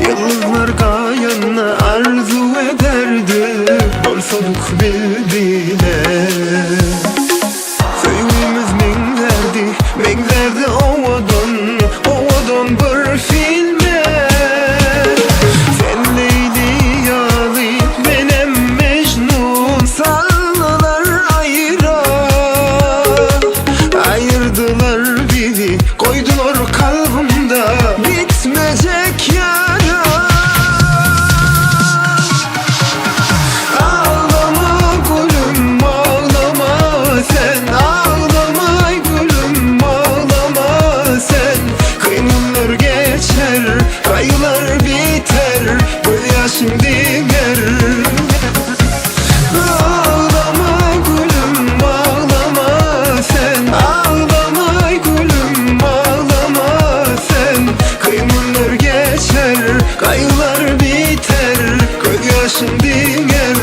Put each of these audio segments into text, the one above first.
Yıldızlar yanına arzu ederdi, olsadık bildiler. Söyümüz min derdi ovadan bir filme. Sen Leyli yalı, benim Mecnun, sallılar ayırdılar bizi, koydular kalbimde bitmeyecek yara. Ağlama gülüm ağlama sen, ağlama gülüm ağlama sen. Kıyımlar geçer, kayılar biter, gözyaşım diger. Ağlama gülüm ağlama sen, ağlama gülüm ağlama sen. Kıyımlar geçer, kayılar biter, gözyaşım diger.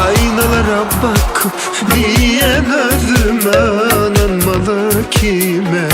Aynalara bakıp diyemezdim, inanmalı kime.